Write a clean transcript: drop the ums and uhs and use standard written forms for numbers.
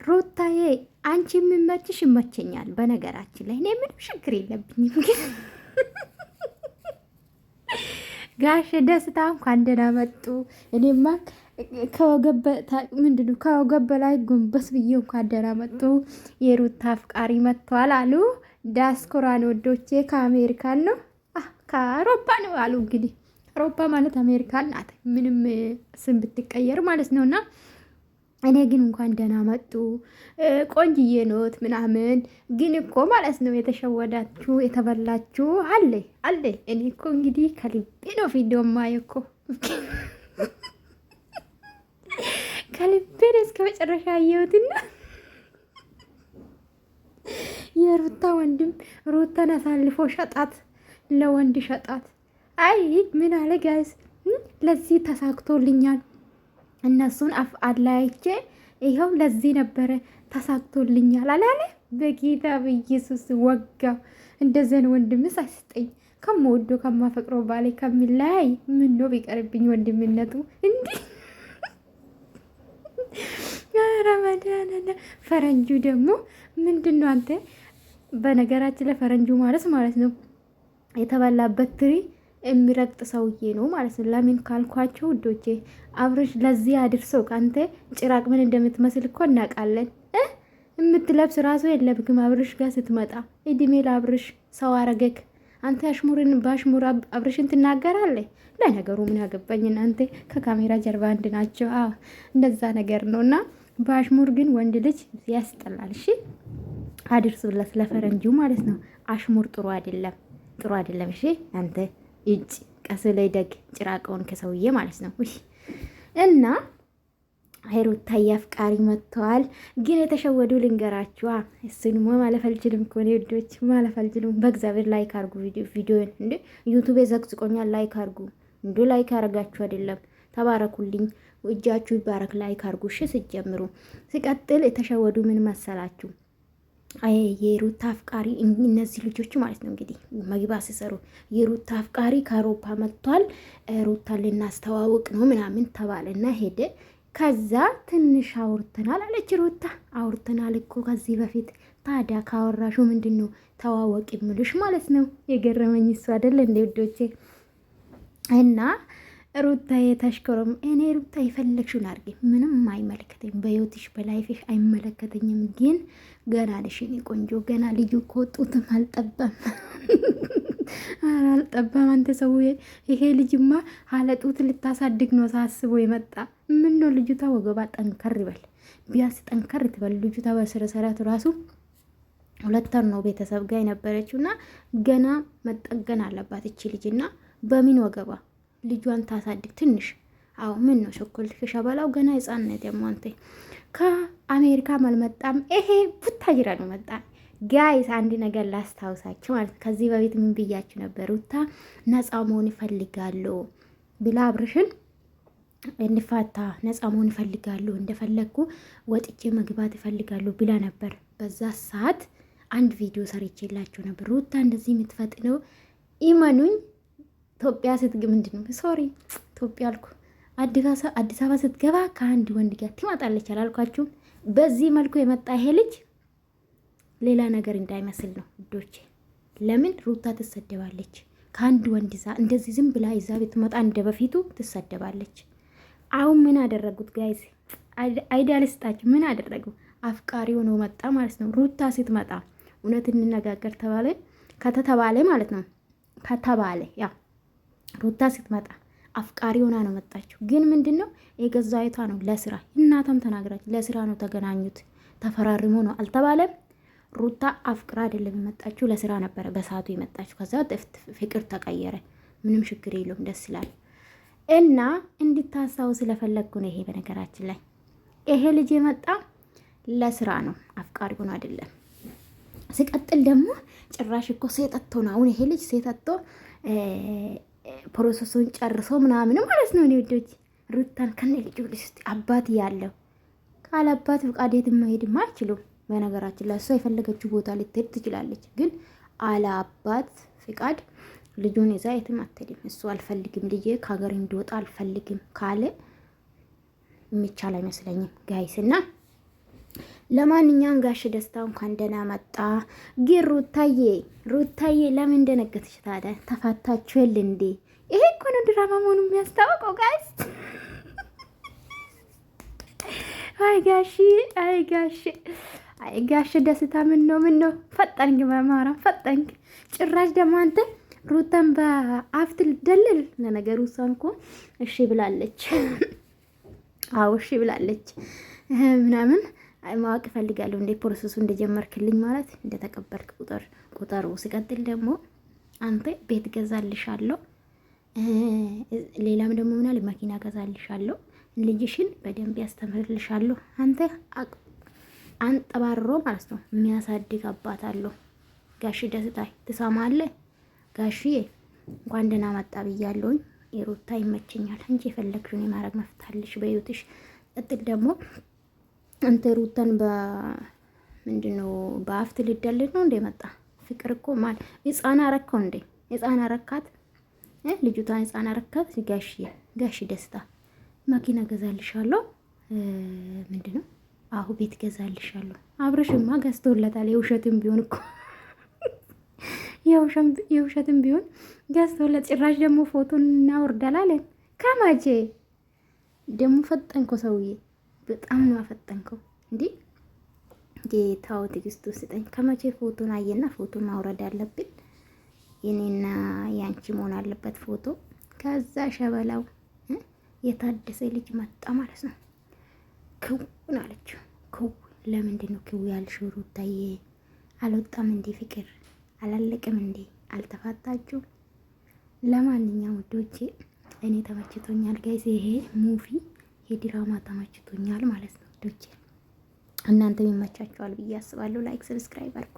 ሩታዬ አንቺ የሚመችሽ ይመቸኛል። በነገራችን ላይ እኔ ምንም ችግር የለብኝም። ግን ጋሽ ደስታ እንኳን ደህና መጡ። እኔማ ከወገብ በላይ ጎንበስ ብዬ እንኳን ደህና መጡ። የሩታ አፍቃሪ መጥተዋል አሉ። ዲያስፖራን ወዶቼ ከአሜሪካን ነው ከአውሮፓ ነው አሉ። እንግዲህ አውሮፓ ማለት አሜሪካን ናት፣ ምንም ስም ብትቀየር ማለት ነውና እኔ ግን እንኳን ደህና መጡ ቆንጅዬ ኖት ምናምን። ግን እኮ ማለት ነው የተሸወዳችሁ የተበላችሁ አለ። እኔ እኮ እንግዲህ ከልቤ ነው ቪዲዮ ማየው እኮ ከልቤ ነው እስከ መጨረሻ አየሁትና የሩታ ወንድም ሩታን አሳልፎ ሸጣት፣ ለወንድ ሸጣት። አይ ምን አለ ጋይስ፣ ለዚህ ተሳክቶልኛል። እነሱን አፍ አላይቼ ይኸው ለዚህ ነበረ ተሳክቶልኛል አላለ። በጌታ በኢየሱስ ወጋው። እንደዘን ወንድምስ አይስጠኝ። ከመወዶ ከማፈቅረው ባሌ ከሚላይ ምን ነው ቢቀርብኝ ወንድምነቱ እንዲህ ረመዳን። ፈረንጁ ደግሞ ምንድን ነው አንተ? በነገራችን ለፈረንጁ ማለት ነው የተበላበት ትሪ የሚረግጥ ሰውዬ ነው ማለት ነው። ለምን ካልኳቸው ውዶቼ አብርሽ ለዚህ አድርሰው ከአንተ ጭራቅ ምን እንደምትመስል እኮ እናውቃለን። የምትለብስ ራሱ የለብክም አብርሽ ጋር ስትመጣ። እድሜ ለአብርሽ ሰው አረገክ። አንተ አሽሙርን በአሽሙር አብርሽን ትናገራለህ። ለነገሩ ምን ያገባኝ እናንተ ከካሜራ ጀርባ አንድ ናቸው። እንደዛ ነገር ነው። እና በአሽሙር ግን ወንድ ልጅ ያስጠላል። እሺ አድርሱለት ለፈረንጁ ማለት ነው። አሽሙር ጥሩ አይደለም። እሺ አንተ እጭ ቀስ ላይ ደግ ጭራቀውን ከሰውዬ ማለት ነው። እና ሩታ አፍቃሪ መጥተዋል። ግን የተሸወዱ ልንገራችኋ። እሱንማ ማለፍ አልችልም እኮ እኔ ውዶች፣ ማለፍ አልችልም። በእግዚአብሔር ላይክ አርጉ ቪዲዮን። እንዴ ዩቱብ ዘቅዝቆኛል። ላይክ አርጉ። እንዴ ላይክ ያረጋችሁ አይደለም። ተባረኩልኝ። እጃችሁ ይባረክ። ላይክ አርጉ። እሺ ሲጀምሩ ሲቀጥል የተሸወዱ ምን መሰላችሁ? የሩታ አፍቃሪ እነዚህ ልጆች ማለት ነው እንግዲህ መግባ ሲሰሩ የሩታ አፍቃሪ ከአውሮፓ መጥቷል፣ ሩታ ልናስተዋውቅ ነው ምናምን ተባለና ሄደ። ከዛ ትንሽ አውርተናል አለች ሩታ። አውርተናል እኮ ከዚህ በፊት። ታዲያ ካወራሹ ምንድን ነው ተዋወቅ የምልሽ ማለት ነው። የገረመኝ እሱ አይደለ እንደ ውዶቼ። እና ሩታ የተሽከረም እኔ ሩታ የፈለግሽውን አድርጌ ምንም አይመለከተኝ፣ በህይወትሽ በላይፍሽ አይመለከተኝም። ግን ገና ነሽ የኔ ቆንጆ፣ ገና ልጁ እኮ ጡትም አልጠባም አልጠባም። አንተ ሰው ይሄ ልጅማ አለጡት ልታሳድግ ነው ሳስቦ የመጣ። ምን ነው ልጅቷ ወገባ ጠንከር ይበል፣ ቢያንስ ጠንከር ትበል ልጅቷ። በስረሰራት ራሱ 2 ወር ነው ቤተሰብ ጋር የነበረችውና ገና መጠገን አለባት እቺ ልጅና በምን ወገባ ልጇን ታሳድግ ትንሽ። አዎ ምን ነው ሸኮል ከሸበላው ገና ህፃንነት የማንተ ከአሜሪካ አልመጣም። ይሄ ቡታጅራ ነው መጣ። ጋይስ አንድ ነገር ላስታውሳችሁ ማለት ከዚህ በፊት ምን ብያችሁ ነበር? ሩታ ነፃ መሆን ይፈልጋለሁ ብላ አብርሽን እንፋታ ነፃ መሆን ይፈልጋለሁ እንደፈለግኩ ወጥቼ መግባት ይፈልጋለሁ ብላ ነበር። በዛ ሰዓት አንድ ቪዲዮ ሰርቼላችሁ ነበር። ሩታ እንደዚህ የምትፈጥነው ኢመኑኝ ኢትዮጵያ ኢትዮጵያ አልኩ አዲስ አበባ ስትገባ ከአንድ ወንድ ጋር ትመጣለች አላልኳችሁ? በዚህ መልኩ የመጣ ይሄ ልጅ ሌላ ነገር እንዳይመስል ነው ውዶቼ። ለምን ሩታ ትሰደባለች? ከአንድ ወንድ እንደዚህ ዝም ብላ ይዛ ብትመጣ እንደ በፊቱ ትሰደባለች። አሁን ምን አደረጉት ጋይስ? አይዲያልስታችሁ ምን አደረጉ? አፍቃሪ ሆኖ መጣ ማለት ነው። ሩታ ስትመጣ እውነት እንነጋገር ከተባለ ማለት ነው ከተባለ ያ ሩታ ስትመጣ አፍቃሪ ሆና ነው መጣችው። ግን ምንድነው የገዛይቷ ነው ለስራ። እናቷም ተናግራች ለስራ ነው ተገናኙት፣ ተፈራርሞ ነው አልተባለም። ሩታ አፍቅራ አይደለም የመጣችው ለስራ ነበረ በሰዓቱ የመጣችው። ከዛ ፍቅር ተቀየረ። ምንም ችግር የለውም፣ ደስ ይላል። እና እንድታስታው ስለፈለግኩ ነው። ይሄ በነገራችን ላይ ይሄ ልጅ የመጣ ለስራ ነው፣ አፍቃሪ ሆኖ አይደለም። ሲቀጥል ደግሞ ጭራሽ እኮ ሴጠቶ ነው። አሁን ይሄ ልጅ ሴጠቶ ፕሮሰሱን ጨርሶ ምናምን ማለት ነው። እኔ ወዶች ሩታን ከነ ልጅ ውስጥ አባት ያለው ካለ አባት ፍቃድ የትም መሄድማ አይችሉም። በነገራችን ላይ እሷ የፈለገችው ቦታ ልትሄድ ትችላለች፣ ግን አለ አባት ፍቃድ ልጁን ይዛ የትም አትሄድም። እሱ አልፈልግም ልጄ ከሀገር እንዲወጣ አልፈልግም ካለ የሚቻል አይመስለኝም ጋይስ። እና ለማንኛውም ጋሽ ደስታ እንኳን ደህና መጣ። ግን ሩታዬ ለምን ደነገጥሽ ታዲያ? ተፋታችኋል እንዴ? ይሄ እኮ ነው ድራማ መሆኑን የሚያስታውቀው ጋይስ። አይ ጋሽ ደስታ ምን ነው ፈጠንክ፣ በማራ ፈጠንክ። ጭራሽ ደግሞ አንተ ሩታን በአፍት ልደልል። ለነገሩ እሷን እኮ እሺ ብላለች። አዎ እሺ ብላለች ምናምን ማወቅ እፈልጋለሁ እንዴ ፕሮሰሱ እንደጀመርክልኝ ማለት እንደተቀበልክ ቁጥሩ። ሲቀጥል ደግሞ አንተ ቤት ገዛልሻለሁ፣ ሌላም ደግሞ ምናል መኪና ገዛልሻለሁ፣ ልጅሽን በደንብ ያስተምርልሻለሁ። አንተ አንጠባሮ ማለት ነው የሚያሳድግ አባት አለው። ጋሽ ደስታ ትሰማለህ? ጋሽዬ እንኳን ደህና መጣ ብያለሁኝ። የሩታ ይመቸኛል እንጂ የፈለግሽውን የማድረግ መፍታልሽ በህይወትሽ። ቀጥል ደግሞ አንተ ሩታን ምንድነው በአፍት ልደልል ነው እንደ መጣ ፍቅር እኮ ማለት ህፃን አረከው እንዴ? ህፃን አረካት ልጅቷን ህፃን አረካት። ጋሽ ደስታ መኪና ገዛልሻለሁ፣ ምንድነው አሁ ቤት ገዛልሻለሁ። አብረሽማ ገዝቶለታል። የውሸትም ቢሆን እኮ የውሸትም ቢሆን ገዝቶለት፣ ጭራሽ ደግሞ ፎቶን እናወርዳላለን። ከማቼ ደግሞ ፈጠንኮ ሰውዬ፣ በጣም ነው አፈጠንከው። እንዴ ጌታው ትግስቱ ስጠኝ። ከመቼ ፎቶን አየና ፎቶን ማውረድ አለብን። የኔና ያንቺ መሆን አለበት ፎቶ። ከዛ ሸበላው የታደሰ ልጅ መጣ ማለት ነው። ክውን አለችው። ክው ለምንድን ነው ክው ያልሽው? ሩታዬ አልወጣም እንዴ? ፍቅር አላለቅም እንዴ? አልተፋታችሁ? ለማንኛውም ውዶቼ እኔ ተመችቶኛል ጋይስ። ይሄ ሙቪ የድራማ ተመችቶኛል ማለት ነው ውዶቼ። እናንተ ይመቻችኋል ብዬ አስባለሁ። ላይክ ሰብስክራይብ አድርጉ።